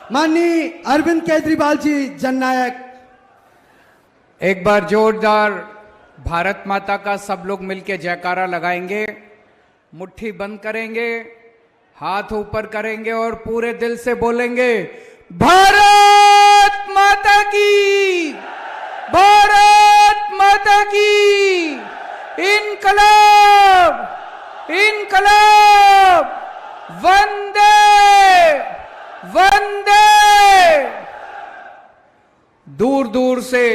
माननीय अरविंद केजरीवाल जी जननायक। एक बार जोरदार भारत माता का सब लोग मिलकर जयकारा लगाएंगे, मुट्ठी बंद करेंगे, हाथ ऊपर करेंगे और पूरे दिल से बोलेंगे भारत माता की, भारत माता की, इनकलाब, इनकलाब, वंदे वंदे। दूर दूर से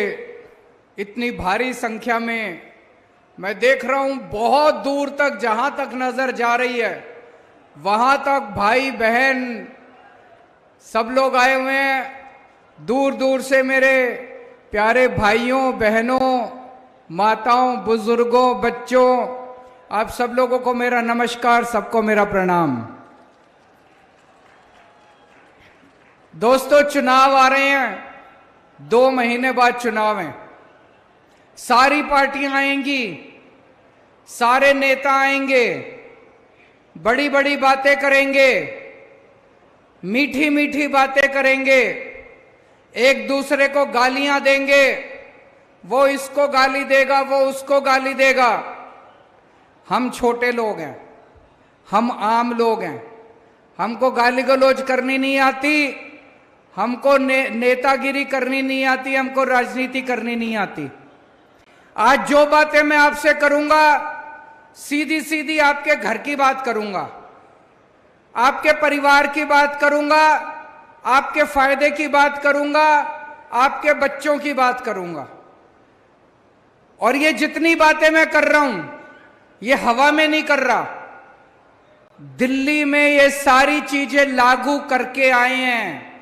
इतनी भारी संख्या में मैं देख रहा हूं, बहुत दूर तक, जहां तक नजर जा रही है वहां तक भाई बहन सब लोग आए हुए हैं। दूर दूर से मेरे प्यारे भाइयों बहनों, माताओं, बुजुर्गों, बच्चों, आप सब लोगों को मेरा नमस्कार, सबको मेरा प्रणाम। दोस्तों, चुनाव आ रहे हैं, 2 महीने बाद चुनाव हैं। सारी पार्टियां आएंगी, सारे नेता आएंगे, बड़ी बड़ी बातें करेंगे, मीठी मीठी बातें करेंगे, एक दूसरे को गालियां देंगे, वो इसको गाली देगा, वो उसको गाली देगा। हम छोटे लोग हैं, हम आम लोग हैं, हमको गाली गलौज करनी नहीं आती, हमको नेतागिरी करनी नहीं आती, हमको राजनीति करनी नहीं आती। आज जो बातें मैं आपसे करूंगा, सीधी सीधी आपके घर की बात करूंगा, आपके परिवार की बात करूंगा, आपके फायदे की बात करूंगा, आपके बच्चों की बात करूंगा। और ये जितनी बातें मैं कर रहा हूं, ये हवा में नहीं कर रहा। दिल्ली में ये सारी चीजें लागू करके आए हैं,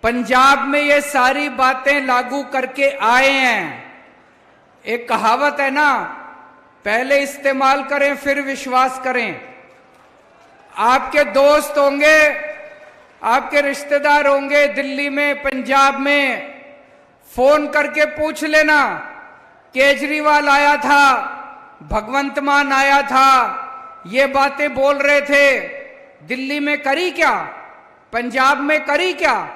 पंजाब में ये सारी बातें लागू करके आए हैं। एक कहावत है ना, पहले इस्तेमाल करें फिर विश्वास करें। आपके दोस्त होंगे, आपके रिश्तेदार होंगे दिल्ली में, पंजाब में, फोन करके पूछ लेना, केजरीवाल आया था, भगवंत मान आया था, ये बातें बोल रहे थे, दिल्ली में करी क्या, पंजाब में करी क्या?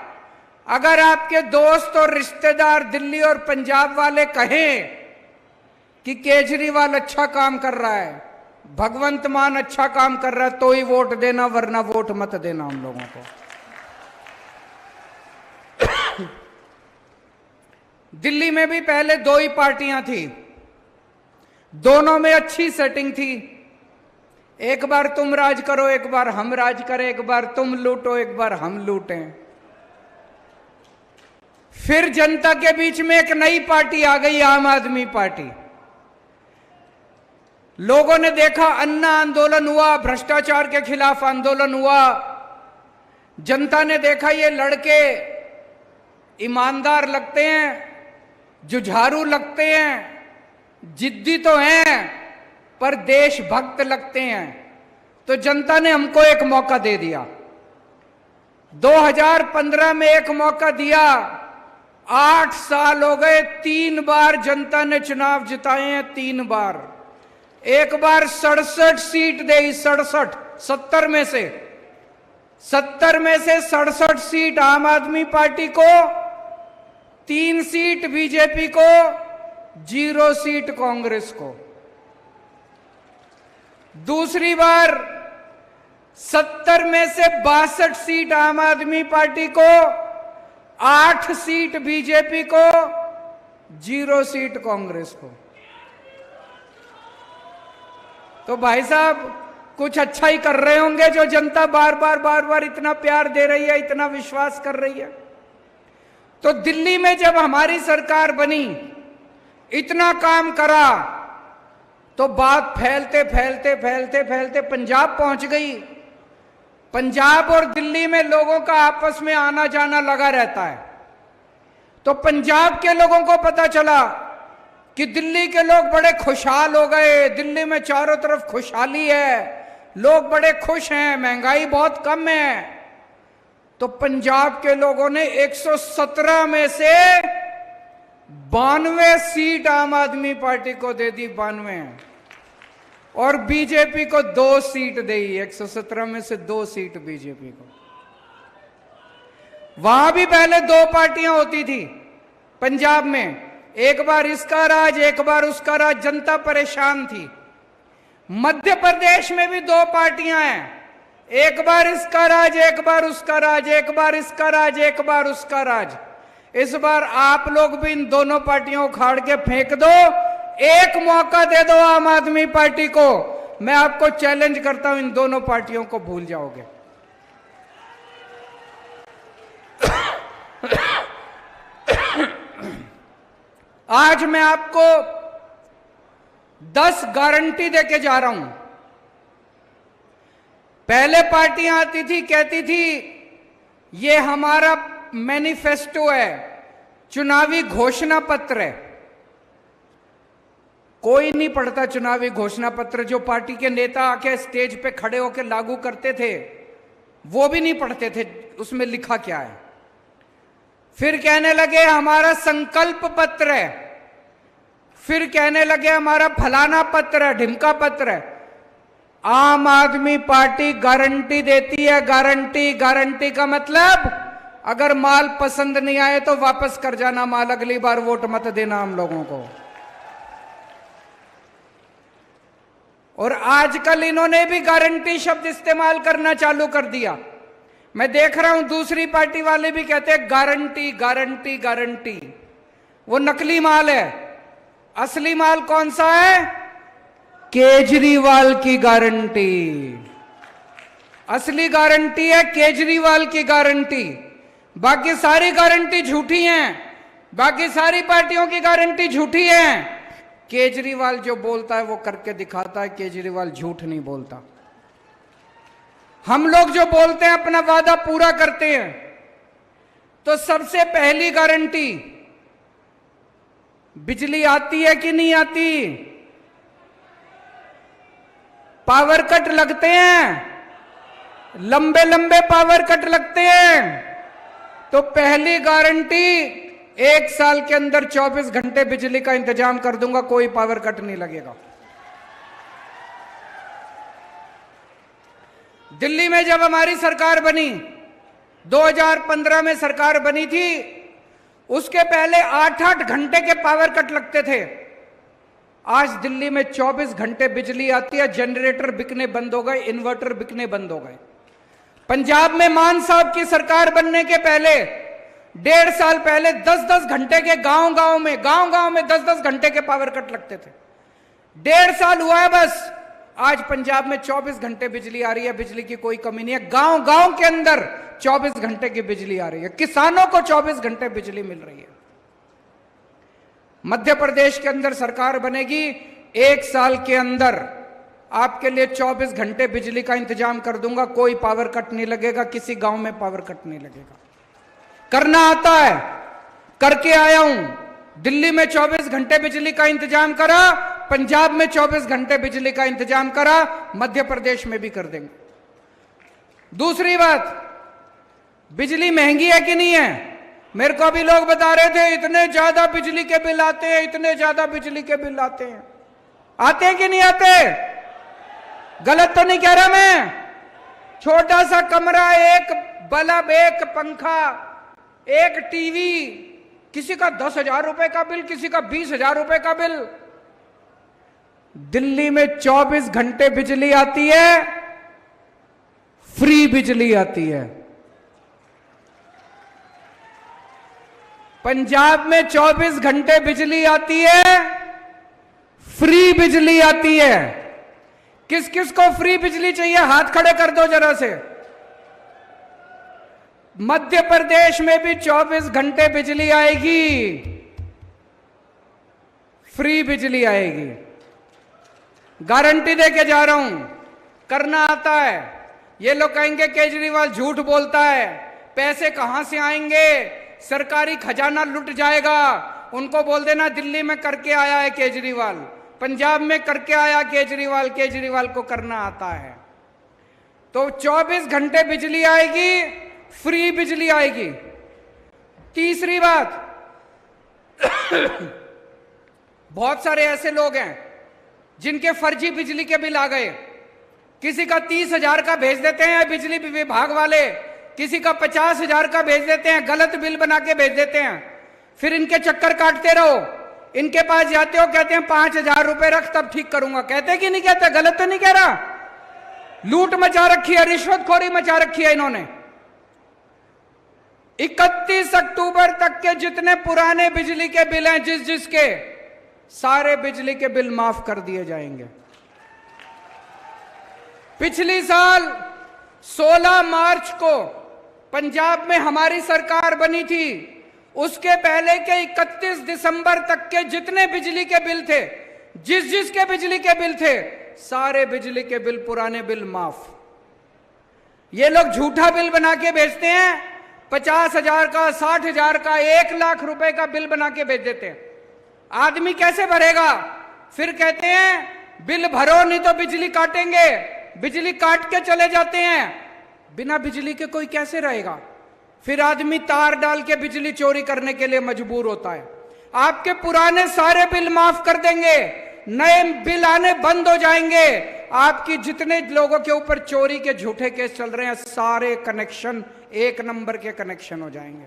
अगर आपके दोस्त और रिश्तेदार दिल्ली और पंजाब वाले कहें कि केजरीवाल अच्छा काम कर रहा है, भगवंत मान अच्छा काम कर रहा है, तो ही वोट देना, वरना वोट मत देना हम लोगों को। दिल्ली में भी पहले 2 ही पार्टियां थी, दोनों में अच्छी सेटिंग थी। एक बार तुम राज करो, एक बार हम राज करें, एक बार तुम लूटो, एक बार हम लूटें। फिर जनता के बीच में एक नई पार्टी आ गई, आम आदमी पार्टी। लोगों ने देखा, अन्ना आंदोलन हुआ, भ्रष्टाचार के खिलाफ आंदोलन हुआ, जनता ने देखा ये लड़के ईमानदार लगते हैं, जुझारू लगते हैं, जिद्दी तो हैं पर देशभक्त लगते हैं, तो जनता ने हमको एक मौका दे दिया। 2015 में एक मौका दिया, 8 साल हो गए, 3 बार जनता ने चुनाव जिताए हैं, 3 बार। एक बार 67 सीट दी, 67, 70 में से 67 सीट आम आदमी पार्टी को, 3 सीट बीजेपी को, 0 सीट कांग्रेस को। दूसरी बार 70 में से 62 सीट आम आदमी पार्टी को, 8 सीट बीजेपी को, 0 सीट कांग्रेस को। तो भाई साहब, कुछ अच्छा ही कर रहे होंगे जो जनता बार बार इतना प्यार दे रही है, इतना विश्वास कर रही है। तो दिल्ली में जब हमारी सरकार बनी, इतना काम करा, तो बात फैलते फैलते फैलते फैलते पंजाब पहुंच गई। पंजाब और दिल्ली में लोगों का आपस में आना जाना लगा रहता है। तो पंजाब के लोगों को पता चला कि दिल्ली के लोग बड़े खुशहाल हो गए, दिल्ली में चारों तरफ खुशहाली है, लोग बड़े खुश हैं, महंगाई बहुत कम है। तो पंजाब के लोगों ने 117 में से 92 सीट आम आदमी पार्टी को दे दी, 92, और बीजेपी को 2 सीट दी, 117 में से 2 सीट बीजेपी को। वहां भी पहले दो पार्टियां होती थी पंजाब में, एक बार इसका राज एक बार उसका राज, जनता परेशान थी। मध्य प्रदेश में भी दो पार्टियां हैं, एक बार इसका राज एक बार उसका राज, एक बार इसका राज एक बार उसका राज। इस बार आप लोग भी इन दोनों पार्टियों को उखाड़ के फेंक दो, एक मौका दे दो आम आदमी पार्टी को। मैं आपको चैलेंज करता हूं, इन दोनों पार्टियों को भूल जाओगे। आज मैं आपको 10 गारंटी देके जा रहा हूं। पहले पार्टियां आती थी, कहती थी ये हमारा मैनिफेस्टो है, चुनावी घोषणा पत्र है। कोई नहीं पढ़ता चुनावी घोषणा पत्र। जो पार्टी के नेता आके स्टेज पे खड़े होकर लागू करते थे वो भी नहीं पढ़ते थे उसमें लिखा क्या है। फिर कहने लगे हमारा संकल्प पत्र है, फिर कहने लगे हमारा फलाना पत्र है, ढिमका पत्र है। आम आदमी पार्टी गारंटी देती है, गारंटी। गारंटी का मतलब अगर माल पसंद नहीं आए तो वापस कर जाना माल, अगली बार वोट मत देना हम लोगों को। और आजकल इन्होंने भी गारंटी शब्द इस्तेमाल करना चालू कर दिया। मैं देख रहा हूं दूसरी पार्टी वाले भी कहते हैं गारंटी गारंटी गारंटी। वो नकली माल है, असली माल कौन सा है? केजरीवाल की गारंटी। असली गारंटी है केजरीवाल की गारंटी। बाकी सारी गारंटी झूठी हैं, बाकी सारी पार्टियों की गारंटी झूठी है। केजरीवाल जो बोलता है वो करके दिखाता है, केजरीवाल झूठ नहीं बोलता। हम लोग जो बोलते हैं अपना वादा पूरा करते हैं। तो सबसे पहली गारंटी, बिजली आती है कि नहीं आती? पावर कट लगते हैं, लंबे लंबे पावर कट लगते हैं। तो पहली गारंटी, 1 साल के अंदर 24 घंटे बिजली का इंतजाम कर दूंगा, कोई पावर कट नहीं लगेगा। दिल्ली में जब हमारी सरकार बनी, 2015 में सरकार बनी थी, उसके पहले 8-8 घंटे के पावर कट लगते थे। आज दिल्ली में 24 घंटे बिजली आती है, जनरेटर बिकने बंद हो गए, इन्वर्टर बिकने बंद हो गए। पंजाब में मान साहब की सरकार बनने के पहले 1.5 साल पहले 10-10 घंटे के गांव गांव में 10-10 घंटे के पावर कट लगते थे। 1.5 साल हुआ है बस, आज पंजाब में 24 घंटे बिजली आ रही है, बिजली की कोई कमी नहीं है। गांव गांव के अंदर 24 घंटे की बिजली आ रही है, किसानों को 24 घंटे बिजली मिल रही है। मध्य प्रदेश के अंदर सरकार बनेगी, 1 साल के अंदर आपके लिए 24 घंटे बिजली का इंतजाम कर दूंगा, कोई पावर कट नहीं लगेगा, किसी गांव में पावर कट नहीं लगेगा। करना आता है, करके आया हूं। दिल्ली में 24 घंटे बिजली का इंतजाम करा, पंजाब में 24 घंटे बिजली का इंतजाम करा, मध्य प्रदेश में भी कर देंगे। दूसरी बात, बिजली महंगी है कि नहीं है? मेरे को अभी लोग बता रहे थे इतने ज्यादा बिजली के बिल आते हैं, इतने ज्यादा बिजली के बिल आते हैं। आते हैं कि नहीं आते? गलत तो नहीं कह रहा मैं? छोटा सा कमरा, एक बल्ब, एक पंखा, एक टीवी, किसी का 10,000 रुपए का बिल, किसी का 20,000 रुपए का बिल। दिल्ली में 24 घंटे बिजली आती है, फ्री बिजली आती है। पंजाब में 24 घंटे बिजली आती है, फ्री बिजली आती है। किस किस को फ्री बिजली चाहिए? हाथ खड़े कर दो जरा से। मध्य प्रदेश में भी 24 घंटे बिजली आएगी, फ्री बिजली आएगी। गारंटी देके जा रहा हूं, करना आता है। ये लोग कहेंगे केजरीवाल झूठ बोलता है, पैसे कहां से आएंगे, सरकारी खजाना लुट जाएगा। उनको बोल देना दिल्ली में करके आया है केजरीवाल, पंजाब में करके आया केजरीवाल, केजरीवाल को करना आता है। तो 24 घंटे बिजली आएगी, फ्री बिजली आएगी। तीसरी बात, बहुत सारे ऐसे लोग हैं जिनके फर्जी बिजली के बिल आ गए। किसी का 30,000 का भेज देते हैं बिजली विभाग वाले, किसी का 50,000 का भेज देते हैं, गलत बिल बना के भेज देते हैं, फिर इनके चक्कर काटते रहो। इनके पास जाते हो, कहते हैं 5,000 रुपए रख तब ठीक करूंगा। कहते कि नहीं कहते? गलत तो नहीं कह रहा? लूट मचा रखी है, रिश्वतखोरी मचा रखी है इन्होंने। 31 अक्टूबर तक के जितने पुराने बिजली के बिल हैं, जिसके सारे बिजली के बिल माफ कर दिए जाएंगे। पिछली साल 16 मार्च को पंजाब में हमारी सरकार बनी थी, उसके पहले के 31 दिसंबर तक के जितने बिजली के बिल थे, जिसके बिजली के बिल थे, सारे बिजली के बिल, पुराने बिल माफ। ये लोग झूठा बिल बना के भेजते हैं, 50,000 का, 60,000 का, 1,00,000 रुपए का बिल बना के भेज देते हैं। आदमी कैसे भरेगा? फिर कहते हैं बिल भरो नहीं तो बिजली काटेंगे। बिजली काट के चले जाते हैं, बिना बिजली के कोई कैसे रहेगा? फिर आदमी तार डाल के बिजली चोरी करने के लिए मजबूर होता है। आपके पुराने सारे बिल माफ कर देंगे, नए बिल आने बंद हो जाएंगे। आपकी जितने लोगों के ऊपर चोरी के झूठे केस चल रहे हैं, सारे कनेक्शन 1 नंबर के कनेक्शन हो जाएंगे।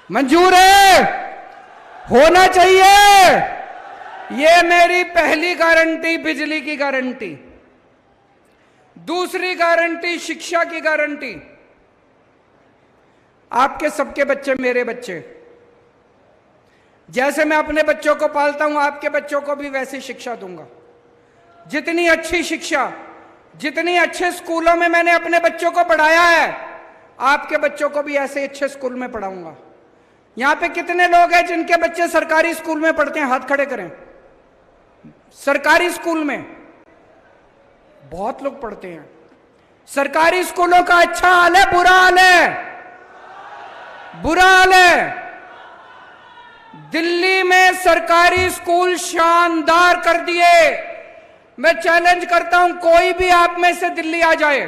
मंजूर है? होना चाहिए। यह मेरी पहली गारंटी, बिजली की गारंटी। दूसरी गारंटी, शिक्षा की गारंटी। आपके सबके बच्चे मेरे बच्चे, जैसे मैं अपने बच्चों को पालता हूं, आपके बच्चों को भी वैसी शिक्षा दूंगा। जितनी अच्छी शिक्षा, जितनी अच्छे स्कूलों में मैंने अपने बच्चों को पढ़ाया है, आपके बच्चों को भी ऐसे अच्छे स्कूल में पढ़ाऊंगा। यहां पे कितने लोग हैं जिनके बच्चे सरकारी स्कूल में पढ़ते हैं? हाथ खड़े करें। सरकारी स्कूल में बहुत लोग पढ़ते हैं। सरकारी स्कूलों का अच्छा हाल है, बुरा हाल है? बुरा हाल है। दिल्ली में सरकारी स्कूल शानदार कर दिए। मैं चैलेंज करता हूं, कोई भी आप में से दिल्ली आ जाए,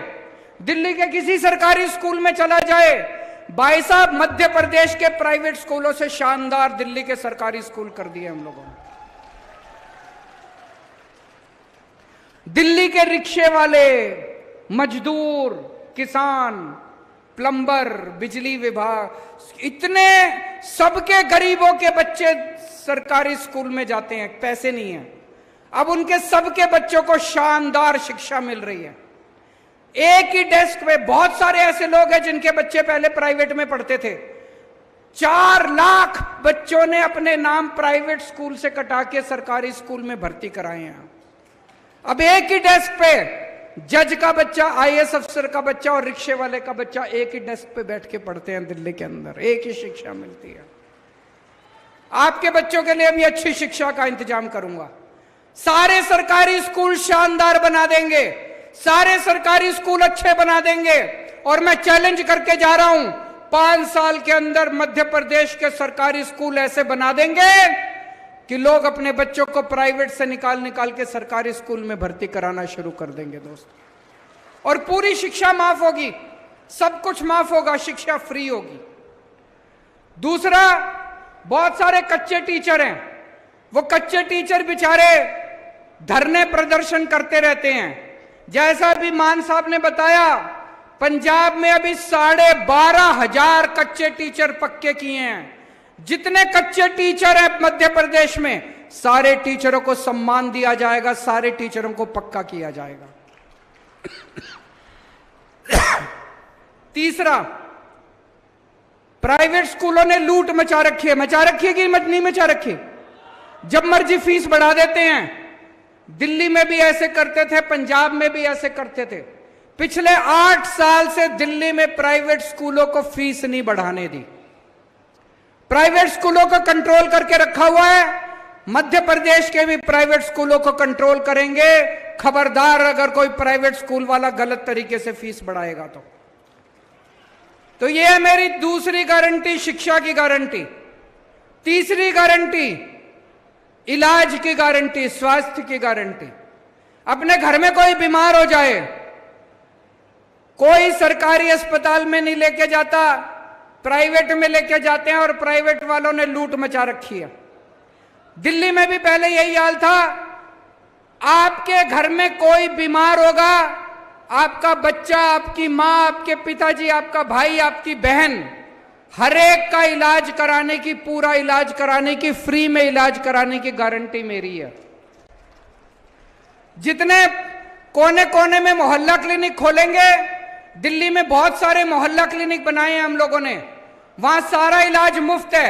दिल्ली के किसी सरकारी स्कूल में चला जाए, भाई साहब मध्य प्रदेश के प्राइवेट स्कूलों से शानदार दिल्ली के सरकारी स्कूल कर दिए हम लोगों ने। दिल्ली के रिक्शे वाले, मजदूर, किसान, प्लम्बर, बिजली विभाग, इतने सबके गरीबों के बच्चे सरकारी स्कूल में जाते हैं, पैसे नहीं है। अब उनके सबके बच्चों को शानदार शिक्षा मिल रही है। एक ही डेस्क पे बहुत सारे ऐसे लोग हैं जिनके बच्चे पहले प्राइवेट में पढ़ते थे। 4 लाख बच्चों ने अपने नाम प्राइवेट स्कूल से कटा के सरकारी स्कूल में भर्ती कराए हैं। अब एक ही डेस्क पे जज का बच्चा, IAS अफसर का बच्चा और रिक्शे वाले का बच्चा एक ही डेस्क पे बैठ के पढ़ते हैं दिल्ली के अंदर। एक ही शिक्षा मिलती है। आपके बच्चों के लिए भी अच्छी शिक्षा का इंतजाम करूंगा। सारे सरकारी स्कूल शानदार बना देंगे, सारे सरकारी स्कूल अच्छे बना देंगे। और मैं चैलेंज करके जा रहा हूं, 5 साल के अंदर मध्य प्रदेश के सरकारी स्कूल ऐसे बना देंगे कि लोग अपने बच्चों को प्राइवेट से निकाल के सरकारी स्कूल में भर्ती कराना शुरू कर देंगे दोस्त। और पूरी शिक्षा माफ होगी, सब कुछ माफ होगा, शिक्षा फ्री होगी। दूसरा, बहुत सारे कच्चे टीचर हैं, वो कच्चे टीचर बेचारे धरने प्रदर्शन करते रहते हैं। जैसा अभी मान साहब ने बताया, पंजाब में अभी 12,500 कच्चे टीचर पक्के किए हैं। जितने कच्चे टीचर हैं मध्य प्रदेश में, सारे टीचरों को सम्मान दिया जाएगा, सारे टीचरों को पक्का किया जाएगा। तीसरा, प्राइवेट स्कूलों ने लूट मचा रखी है। मचा रखी है कि नहीं मचा रखी? जब मर्जी फीस बढ़ा देते हैं। दिल्ली में भी ऐसे करते थे, पंजाब में भी ऐसे करते थे। पिछले 8 साल से दिल्ली में प्राइवेट स्कूलों को फीस नहीं बढ़ाने दी। प्राइवेट स्कूलों को कंट्रोल करके रखा हुआ है। मध्य प्रदेश के भी प्राइवेट स्कूलों को कंट्रोल करेंगे। खबरदार अगर कोई प्राइवेट स्कूल वाला गलत तरीके से फीस बढ़ाएगा तो यह है मेरी दूसरी गारंटी, शिक्षा की गारंटी। तीसरी गारंटी, इलाज की गारंटी, स्वास्थ्य की गारंटी। अपने घर में कोई बीमार हो जाए, कोई सरकारी अस्पताल में नहीं लेके जाता, प्राइवेट में लेके जाते हैं और प्राइवेट वालों ने लूट मचा रखी है। दिल्ली में भी पहले यही हाल था। आपके घर में कोई बीमार होगा, आपका बच्चा, आपकी मां, आपके पिताजी, आपका भाई, आपकी बहन, हर एक का इलाज कराने की, पूरा इलाज कराने की, फ्री में इलाज कराने की गारंटी मेरी है। जितने कोने कोने में मोहल्ला क्लिनिक खोलेंगे, दिल्ली में बहुत सारे मोहल्ला क्लिनिक बनाए हैं हम लोगों ने, वहां सारा इलाज मुफ्त है,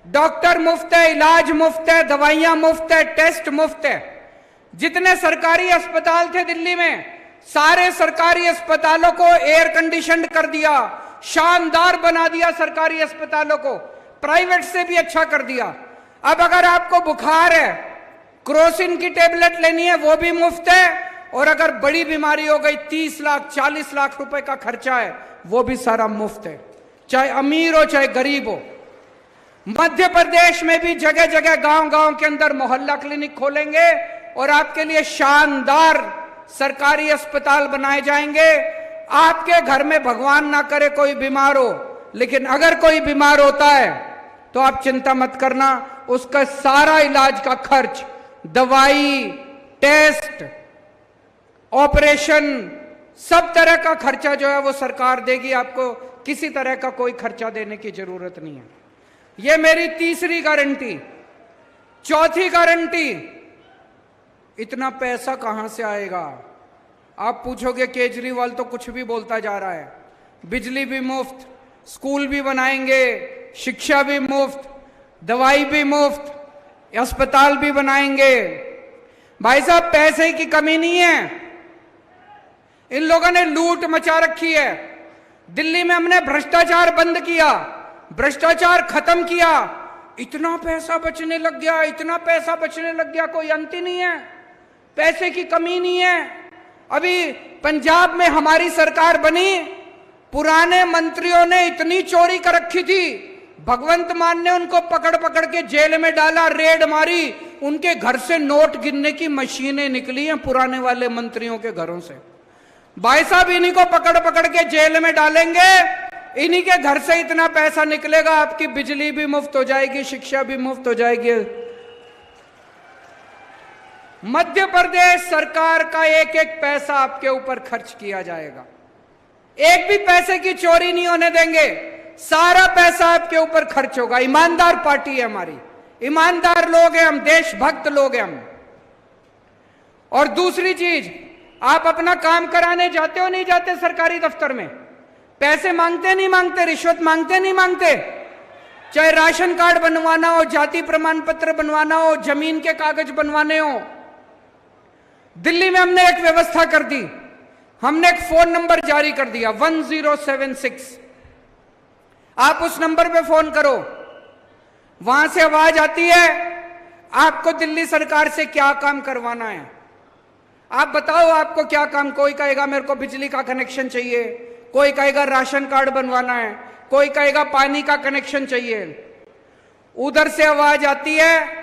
डॉक्टर मुफ्त है, इलाज मुफ्त है, दवाइयां मुफ्त है, टेस्ट मुफ्त है। जितने सरकारी अस्पताल थे दिल्ली में, सारे सरकारी अस्पतालों को एयर कंडीशन कर दिया, शानदार बना दिया सरकारी अस्पतालों को, प्राइवेट से भी अच्छा कर दिया। अब अगर आपको बुखार है, क्रोसिन की टेबलेट लेनी है, वो भी मुफ्त है, और अगर बड़ी बीमारी हो गई 30 लाख 40 लाख रुपए का खर्चा है, वो भी सारा मुफ्त है, चाहे अमीर हो चाहे गरीब हो। मध्य प्रदेश में भी जगह जगह गांव गांव के अंदर मोहल्ला क्लिनिक खोलेंगे और आपके लिए शानदार सरकारी अस्पताल बनाए जाएंगे। आपके घर में भगवान ना करे कोई बीमार हो, लेकिन अगर कोई बीमार होता है तो आप चिंता मत करना, उसका सारा इलाज का खर्च, दवाई, टेस्ट, ऑपरेशन, सब तरह का खर्चा जो है वो सरकार देगी। आपको किसी तरह का कोई खर्चा देने की जरूरत नहीं है। ये मेरी तीसरी गारंटी। चौथी गारंटी, इतना पैसा कहां से आएगा? आप पूछोगे केजरीवाल तो कुछ भी बोलता जा रहा है, बिजली भी मुफ्त, स्कूल भी बनाएंगे, शिक्षा भी मुफ्त, दवाई भी मुफ्त, अस्पताल भी बनाएंगे। भाई साहब, पैसे की कमी नहीं है। इन लोगों ने लूट मचा रखी है। दिल्ली में हमने भ्रष्टाचार बंद किया, भ्रष्टाचार खत्म किया, इतना पैसा बचने लग गया, इतना पैसा बचने लग गया, कोई अंत ही नहीं है। पैसे की कमी नहीं है। अभी पंजाब में हमारी सरकार बनी, पुराने मंत्रियों ने इतनी चोरी कर रखी थी, भगवंत मान ने उनको पकड़ पकड़ के जेल में डाला, रेड मारी, उनके घर से नोट गिनने की मशीनें निकली हैं पुराने वाले मंत्रियों के घरों से। भाई साहब, इन्हीं को पकड़ पकड़ के जेल में डालेंगे, इन्हीं के घर से इतना पैसा निकलेगा, आपकी बिजली भी मुफ्त हो जाएगी, शिक्षा भी मुफ्त हो जाएगी। मध्य प्रदेश सरकार का एक एक पैसा आपके ऊपर खर्च किया जाएगा, एक भी पैसे की चोरी नहीं होने देंगे, सारा पैसा आपके ऊपर खर्च होगा। ईमानदार पार्टी है हमारी, ईमानदार लोग हैं हम, देशभक्त लोग हैं हम। और दूसरी चीज, आप अपना काम कराने जाते हो नहीं जाते सरकारी दफ्तर में, पैसे मांगते नहीं मांगते, रिश्वत मांगते नहीं मांगते, चाहे राशन कार्ड बनवाना हो, जाति प्रमाण पत्र बनवाना हो, जमीन के कागज बनवाने हो। दिल्ली में हमने एक व्यवस्था कर दी, हमने एक फोन नंबर जारी कर दिया 1076। आप उस नंबर पे फोन करो, वहां से आवाज आती है, आपको दिल्ली सरकार से क्या काम करवाना है, आप बताओ आपको क्या काम। कोई कहेगा मेरे को बिजली का कनेक्शन चाहिए, कोई कहेगा राशन कार्ड बनवाना है, कोई कहेगा पानी का कनेक्शन चाहिए। उधर से आवाज आती है,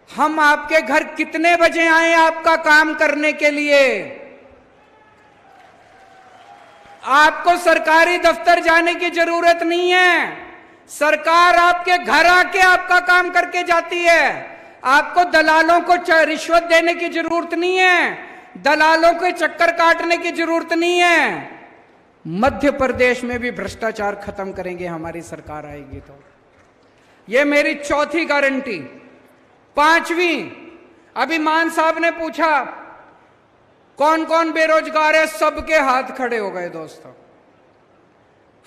हम आपके घर कितने बजे आए आपका काम करने के लिए। आपको सरकारी दफ्तर जाने की जरूरत नहीं है, सरकार आपके घर आके आपका काम करके जाती है। आपको दलालों को रिश्वत देने की जरूरत नहीं है, दलालों के चक्कर काटने की जरूरत नहीं है। मध्य प्रदेश में भी भ्रष्टाचार खत्म करेंगे हमारी सरकार आएगी तो। यह मेरी चौथी गारंटी। पांचवी, अभी मान साहब ने पूछा कौन कौन बेरोजगार है, सबके हाथ खड़े हो गए दोस्तों।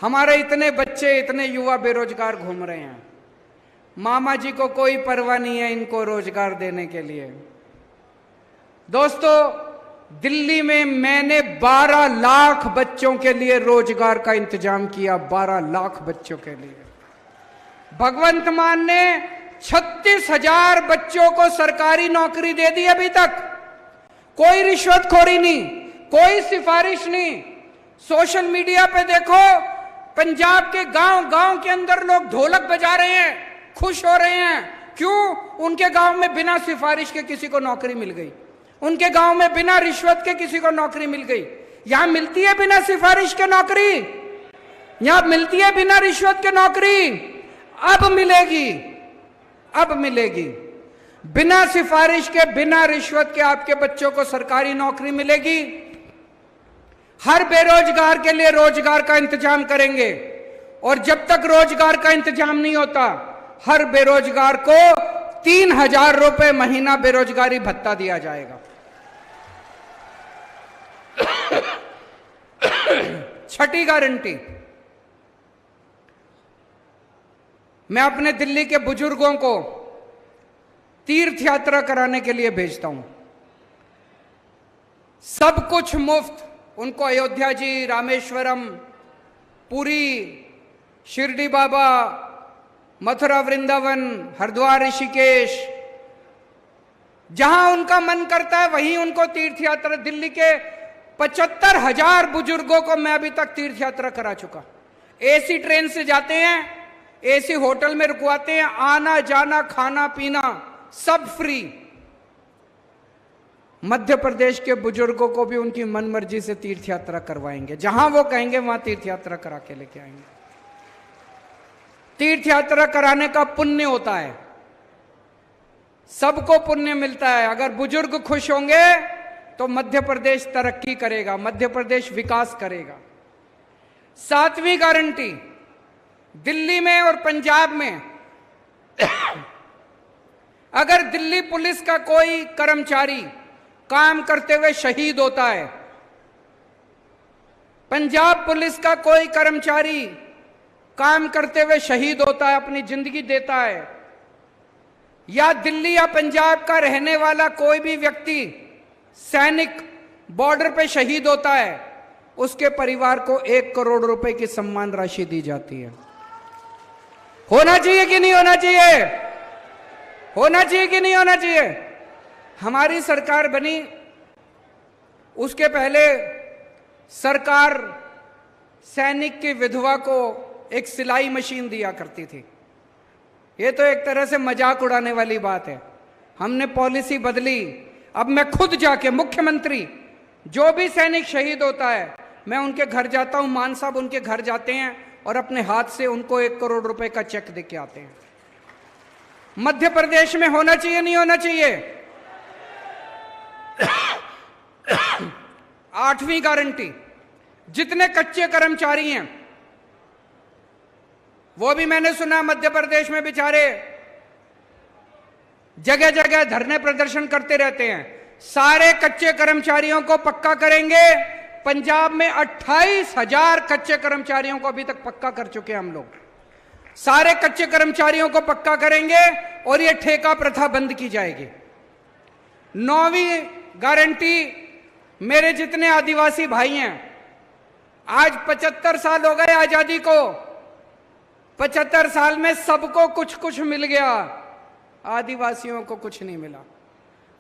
हमारे इतने बच्चे, इतने युवा बेरोजगार घूम रहे हैं, मामा जी को कोई परवाह नहीं है इनको रोजगार देने के लिए। दोस्तों, दिल्ली में मैंने 12 लाख बच्चों के लिए रोजगार का इंतजाम किया, 12 लाख बच्चों के लिए। भगवंत मान ने 36,000 बच्चों को सरकारी नौकरी दे दी अभी तक। कोई रिश्वतखोरी नहीं, कोई सिफारिश नहीं। सोशल मीडिया पे देखो, पंजाब के गांव गांव के अंदर लोग ढोलक बजा रहे हैं, खुश हो रहे हैं। क्यों? उनके गांव में बिना सिफारिश के किसी को नौकरी मिल गई, उनके गांव में बिना रिश्वत के किसी को नौकरी मिल गई। यहां मिलती है बिना सिफारिश के नौकरी, यहां मिलती है बिना रिश्वत के नौकरी। अब मिलेगी, अब मिलेगी बिना सिफारिश के, बिना रिश्वत के आपके बच्चों को सरकारी नौकरी मिलेगी। हर बेरोजगार के लिए रोजगार का इंतजाम करेंगे, और जब तक रोजगार का इंतजाम नहीं होता, हर बेरोजगार को 3,000 रुपए महीना बेरोजगारी भत्ता दिया जाएगा। छठी गारंटी, मैं अपने दिल्ली के बुजुर्गों को तीर्थ यात्रा कराने के लिए भेजता हूं। सब कुछ मुफ्त, उनको अयोध्या जी, रामेश्वरम, पुरी, शिरडी बाबा, मथुरा वृंदावन, हरिद्वार, ऋषिकेश, जहां उनका मन करता है वहीं उनको तीर्थ यात्रा। दिल्ली के 75,000 बुजुर्गों को मैं अभी तक तीर्थ यात्रा करा चुका। एसी ट्रेन से जाते हैं, एसी होटल में रुकवाते हैं, आना जाना खाना पीना सब फ्री। मध्य प्रदेश के बुजुर्गों को भी उनकी मनमर्जी से तीर्थ यात्रा करवाएंगे, जहां वो कहेंगे वहां तीर्थ यात्रा करा के लेके आएंगे। तीर्थ यात्रा कराने का पुण्य होता है, सबको पुण्य मिलता है। अगर बुजुर्ग खुश होंगे तो मध्य प्रदेश तरक्की करेगा, मध्य प्रदेश विकास करेगा। 7वीं गारंटी, दिल्ली में और पंजाब में अगर दिल्ली पुलिस का कोई कर्मचारी काम करते हुए शहीद होता है, पंजाब पुलिस का कोई कर्मचारी काम करते हुए शहीद होता है, अपनी जिंदगी देता है, या दिल्ली या पंजाब का रहने वाला कोई भी व्यक्ति सैनिक बॉर्डर पे शहीद होता है, उसके परिवार को 1 करोड़ रुपए की सम्मान राशि दी जाती है। होना चाहिए कि नहीं होना चाहिए? होना चाहिए कि नहीं होना चाहिए? हमारी सरकार बनी उसके पहले सरकार सैनिक की विधवा को एक सिलाई मशीन दिया करती थी। ये तो एक तरह से मजाक उड़ाने वाली बात है। हमने पॉलिसी बदली, अब मैं खुद जाके, मुख्यमंत्री, जो भी सैनिक शहीद होता है मैं उनके घर जाता हूं, मान साहब उनके घर जाते हैं और अपने हाथ से उनको 1 करोड़ रुपए का चेक दे के आते हैं। मध्य प्रदेश में होना चाहिए नहीं होना चाहिए? 8वीं गारंटी, जितने कच्चे कर्मचारी हैं, वो भी मैंने सुना मध्य प्रदेश में बेचारे जगह जगह धरने प्रदर्शन करते रहते हैं। सारे कच्चे कर्मचारियों को पक्का करेंगे। पंजाब में 28,000 कच्चे कर्मचारियों को अभी तक पक्का कर चुके हैं हम लोग। सारे कच्चे कर्मचारियों को पक्का करेंगे और ये ठेका प्रथा बंद की जाएगी। 9वीं गारंटी, मेरे जितने आदिवासी भाई हैं, आज 75 साल हो गए आजादी को, 75 साल में सबको कुछ कुछ मिल गया, आदिवासियों को कुछ नहीं मिला।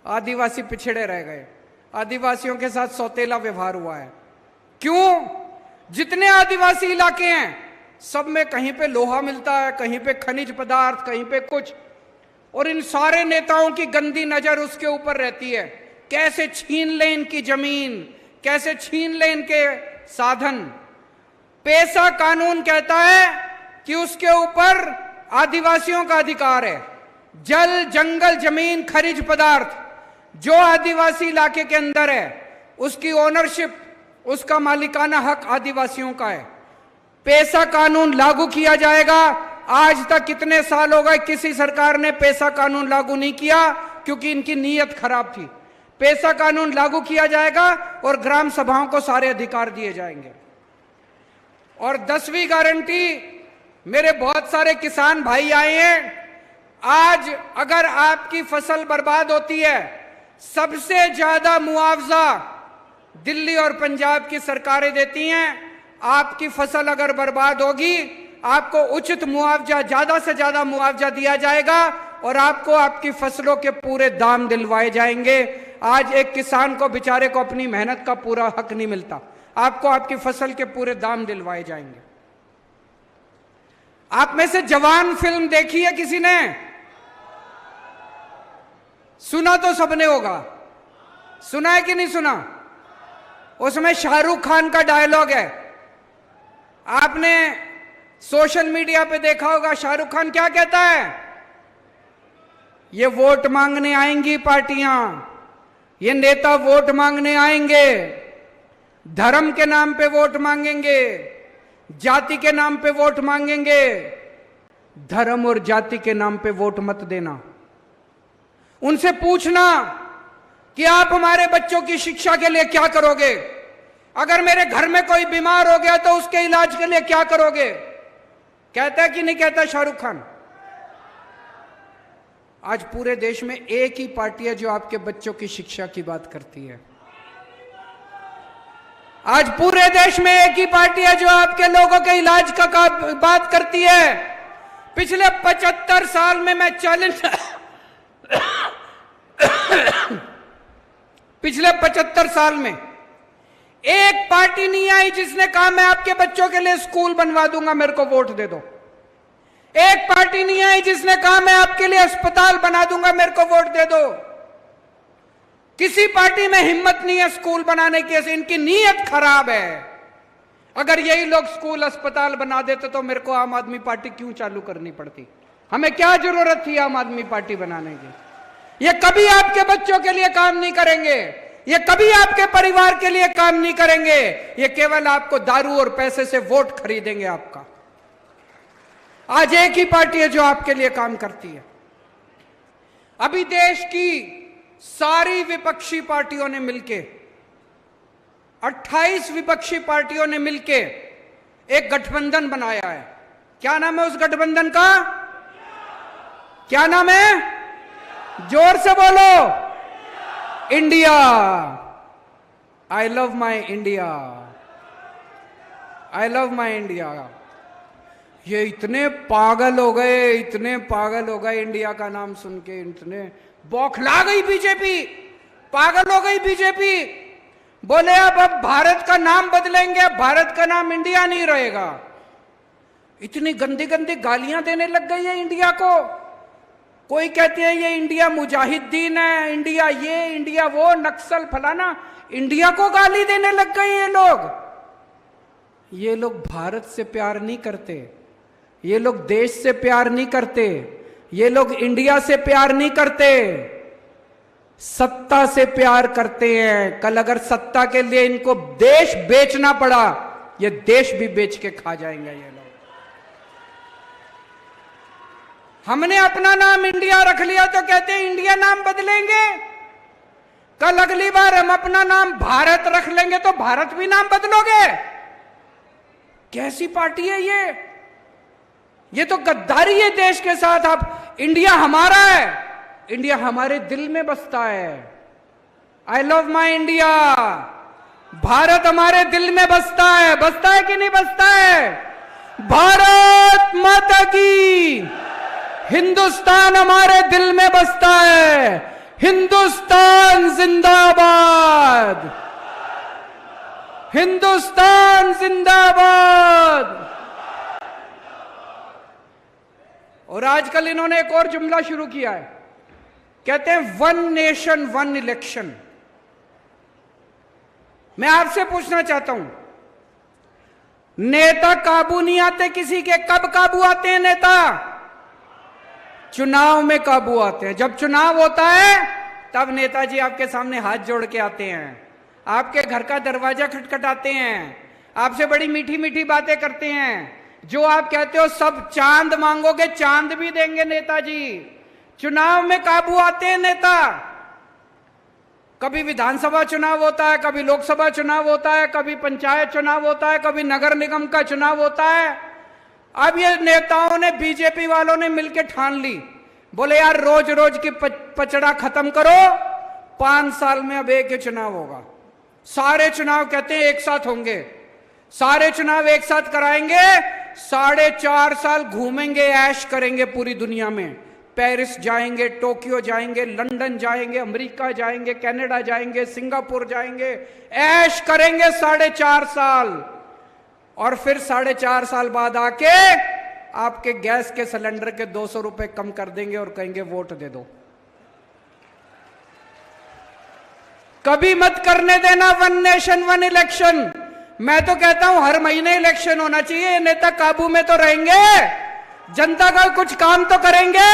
आदिवासी पिछड़े रह गए, आदिवासियों के साथ सौतेला व्यवहार हुआ है। क्यों? जितने आदिवासी इलाके हैं सब में कहीं पे लोहा मिलता है, कहीं पे खनिज पदार्थ, कहीं पे कुछ, और इन सारे नेताओं की गंदी नजर उसके ऊपर रहती है। कैसे छीन ले इनकी जमीन, कैसे छीन ले इनके साधन। पेसा कानून कहता है कि उसके ऊपर आदिवासियों का अधिकार है। जल, जंगल, जमीन, खनिज पदार्थ जो आदिवासी इलाके के अंदर है उसकी ओनरशिप, उसका मालिकाना हक आदिवासियों का है। पेसा कानून लागू किया जाएगा। आज तक कितने साल हो गए किसी सरकार ने पेसा कानून लागू नहीं किया, क्योंकि इनकी नीयत खराब थी। पेसा कानून लागू किया जाएगा और ग्राम सभाओं को सारे अधिकार दिए जाएंगे। और 10वीं गारंटी, मेरे बहुत सारे किसान भाई आए हैं। आज अगर आपकी फसल बर्बाद होती है, सबसे ज्यादा मुआवजा दिल्ली और पंजाब की सरकारें देती हैं। आपकी फसल अगर बर्बाद होगी, आपको उचित मुआवजा, ज्यादा से ज्यादा मुआवजा दिया जाएगा और आपको आपकी फसलों के पूरे दाम दिलवाए जाएंगे। आज एक किसान को, बेचारे को, अपनी मेहनत का पूरा हक नहीं मिलता। आपको आपकी फसल के पूरे दाम दिलवाए जाएंगे। आप में से जवान फिल्म देखी है किसी ने? सुना तो सबने होगा, सुना है कि नहीं सुना? उसमें शाहरुख खान का डायलॉग है, आपने सोशल मीडिया पे देखा होगा। शाहरुख खान क्या कहता है? ये वोट मांगने आएंगी पार्टियां, ये नेता वोट मांगने आएंगे, धर्म के नाम पे वोट मांगेंगे, जाति के नाम पे वोट मांगेंगे। धर्म और जाति के नाम पे वोट मत देना। उनसे पूछना कि आप हमारे बच्चों की शिक्षा के लिए क्या करोगे? अगर मेरे घर में कोई बीमार हो गया तो उसके इलाज के लिए क्या करोगे? कहता है कि नहीं कहता शाहरुख खान? आज पूरे देश में एक ही पार्टी है जो आपके बच्चों की शिक्षा की बात करती है। आज पूरे देश में एक ही पार्टी है जो आपके लोगों के इलाज का बात करती है। पिछले 75 साल में मैं चैलेंज पिछले 75 साल में एक पार्टी नहीं आई जिसने कहा मैं आपके बच्चों के लिए स्कूल बनवा दूंगा, मेरे को वोट दे दो। एक पार्टी नहीं आई जिसने कहा मैं आपके लिए अस्पताल बना दूंगा, मेरे को वोट दे दो। किसी पार्टी में हिम्मत नहीं है स्कूल बनाने की, ऐसे इनकी नीयत खराब है। अगर यही लोग स्कूल अस्पताल बना देते तो मेरे को आम आदमी पार्टी क्यों चालू करनी पड़ती? हमें क्या जरूरत थी आम आदमी पार्टी बनाने की? ये कभी आपके बच्चों के लिए काम नहीं करेंगे, ये कभी आपके परिवार के लिए काम नहीं करेंगे। ये केवल आपको दारू और पैसे से वोट खरीदेंगे आपका। आज एक ही पार्टी है जो आपके लिए काम करती है। अभी देश की सारी विपक्षी पार्टियों ने मिलके 28 विपक्षी पार्टियों ने मिलके एक गठबंधन बनाया है। क्या नाम है उस गठबंधन का? क्या नाम है? जोर से बोलो। India. I love my India, I love my India. ये इतने पागल हो गए, इतने पागल हो गए इंडिया का नाम सुन के, इतने बौखला गई बीजेपी, पागल हो गई बीजेपी। बोले अब भारत का नाम बदलेंगे, अब भारत का नाम इंडिया नहीं रहेगा। इतनी गंदी गंदी गालियां देने लग गई है इंडिया को। कोई कहते हैं ये इंडिया मुजाहिदीन है, इंडिया ये, इंडिया वो, नक्सल फलाना। इंडिया को गाली देने लग गए ये लोग। ये लोग भारत से प्यार नहीं करते, ये लोग देश से प्यार नहीं करते, ये लोग इंडिया से प्यार नहीं करते, सत्ता से प्यार करते हैं। कल अगर सत्ता के लिए इनको देश बेचना पड़ा, ये देश भी बेच के खा जाएंगे ये लोग। हमने अपना नाम इंडिया रख लिया तो कहते हैं इंडिया नाम बदलेंगे। कल अगली बार हम अपना नाम भारत रख लेंगे तो भारत भी नाम बदलोगे? कैसी पार्टी है ये? ये तो गद्दारी है देश के साथ। आप, इंडिया हमारा है, इंडिया हमारे दिल में बसता है। I love my India. Bharat हमारे दिल में बसता है। बसता है कि नहीं बसता है? भारत माता की। हिंदुस्तान हमारे दिल में बसता है। हिंदुस्तान जिंदाबाद, हिंदुस्तान जिंदाबाद। और आजकल इन्होंने एक और जुमला शुरू किया है, कहते हैं वन नेशन वन इलेक्शन। मैं आपसे पूछना चाहता हूं, नेता काबू नहीं आते किसी के। कब काबू आते हैं नेता? चुनाव में काबू आते हैं। जब चुनाव होता है तब नेताजी आपके सामने हाथ जोड़ के आते हैं, आपके घर का दरवाजा खटखटाते हैं, आपसे बड़ी मीठी मीठी बातें करते हैं। जो आप कहते हो सब चांद मांगोगे, चांद भी देंगे नेताजी। चुनाव में काबू आते हैं नेता। कभी विधानसभा चुनाव होता है, कभी लोकसभा चुनाव होता है, कभी पंचायत चुनाव होता है, कभी नगर निगम का चुनाव होता है। अब ये नेताओं ने, बीजेपी वालों ने मिलकर ठान ली, बोले यार रोज रोज की पचड़ा खत्म करो, 5 साल में अब एक ही चुनाव होगा। सारे चुनाव कहते हैं एक साथ होंगे, सारे चुनाव एक साथ कराएंगे, 4.5 साल घूमेंगे, ऐश करेंगे पूरी दुनिया में। पेरिस जाएंगे, टोक्यो जाएंगे, लंदन जाएंगे, अमेरिका जाएंगे, कनाडा जाएंगे, सिंगापुर जाएंगे, ऐश करेंगे 4.5 साल। और फिर 4.5 साल बाद आके आपके गैस के सिलेंडर के 200 रुपए कम कर देंगे और कहेंगे वोट दे दो। कभी मत करने देना वन नेशन वन इलेक्शन। मैं तो कहता हूं हर महीने इलेक्शन होना चाहिए। नेता काबू में तो रहेंगे, जनता का कुछ काम तो करेंगे।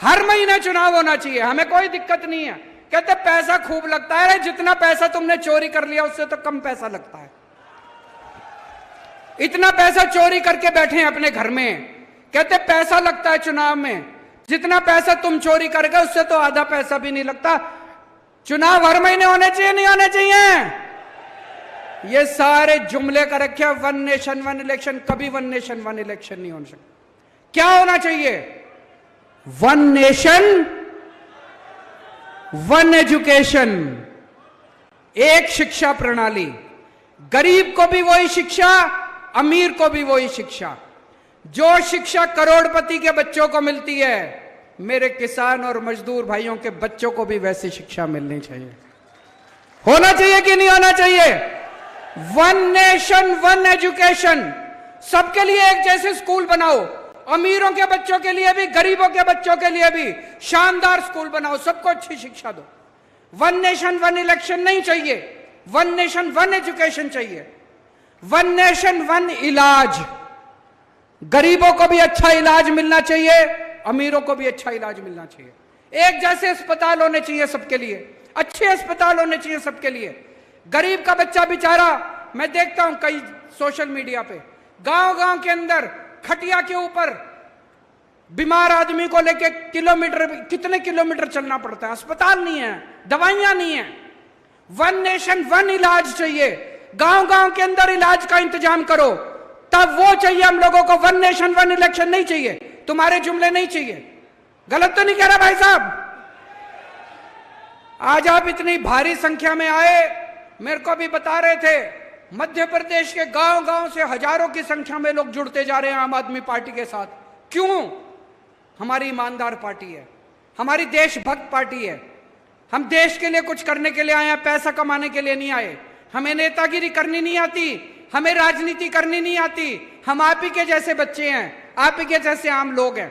हर महीने चुनाव होना चाहिए, हमें कोई दिक्कत नहीं है। कहते पैसा खूब लगता है। अरे जितना पैसा तुमने चोरी कर लिया उससे तो कम पैसा लगता है। इतना पैसा चोरी करके बैठे हैं अपने घर में, कहते पैसा लगता है चुनाव में। जितना पैसा तुम चोरी कर गए उससे तो आधा पैसा भी नहीं लगता। चुनाव हर महीने होने चाहिए, नहीं होने चाहिए? ये सारे जुमले कर रखे, वन नेशन वन इलेक्शन। कभी वन नेशन वन इलेक्शन नहीं हो सकता। क्या होना चाहिए? वन नेशन वन एजुकेशन, एक शिक्षा प्रणाली। गरीब को भी वही शिक्षा, अमीर को भी वही शिक्षा। जो शिक्षा करोड़पति के बच्चों को मिलती है, मेरे किसान और मजदूर भाइयों के बच्चों को भी वैसी शिक्षा मिलनी चाहिए। होना चाहिए कि नहीं होना चाहिए? One nation one education. सबके लिए एक जैसे स्कूल बनाओ, अमीरों के बच्चों के लिए भी, गरीबों के बच्चों के लिए भी शानदार स्कूल बनाओ, सबको अच्छी शिक्षा दो। वन नेशन वन इलेक्शन नहीं चाहिए, वन नेशन वन एजुकेशन चाहिए। वन नेशन वन इलाज। गरीबों को भी अच्छा इलाज मिलना चाहिए, अमीरों को भी अच्छा इलाज मिलना चाहिए। एक जैसे अस्पताल होने चाहिए सबके लिए, अच्छे अस्पताल होने चाहिए सबके लिए। गरीब का बच्चा बेचारा, मैं देखता हूं कई सोशल मीडिया पे, गांव गांव के अंदर खटिया के ऊपर बीमार आदमी को लेके कितने किलोमीटर चलना पड़ता है। अस्पताल नहीं है, दवाइयां नहीं है। वन नेशन वन इलाज चाहिए। गांव गांव के अंदर इलाज का इंतजाम करो, तब वो चाहिए हम लोगों को। वन नेशन वन इलेक्शन नहीं चाहिए, तुम्हारे जुमले नहीं चाहिए। गलत तो नहीं कह रहा भाई साहब? आज आप इतनी भारी संख्या में आए, मेरे को भी बता रहे थे मध्य प्रदेश के गांव गांव से हजारों की संख्या में लोग जुड़ते जा रहे हैं आम आदमी पार्टी के साथ। क्यों? हमारी ईमानदार पार्टी है, हमारी देशभक्त पार्टी है। हम देश के लिए कुछ करने के लिए आए हैं, पैसा कमाने के लिए नहीं आए। हमें नेतागिरी करनी नहीं आती, हमें राजनीति करनी नहीं आती। हम आप ही के जैसे बच्चे हैं, आप ही के जैसे आम लोग हैं।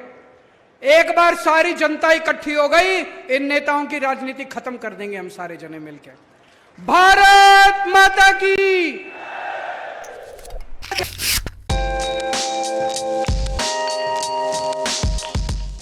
एक बार सारी जनता इकट्ठी हो गई, इन नेताओं की राजनीति खत्म कर देंगे हम सारे जने मिलकर। भारत माता की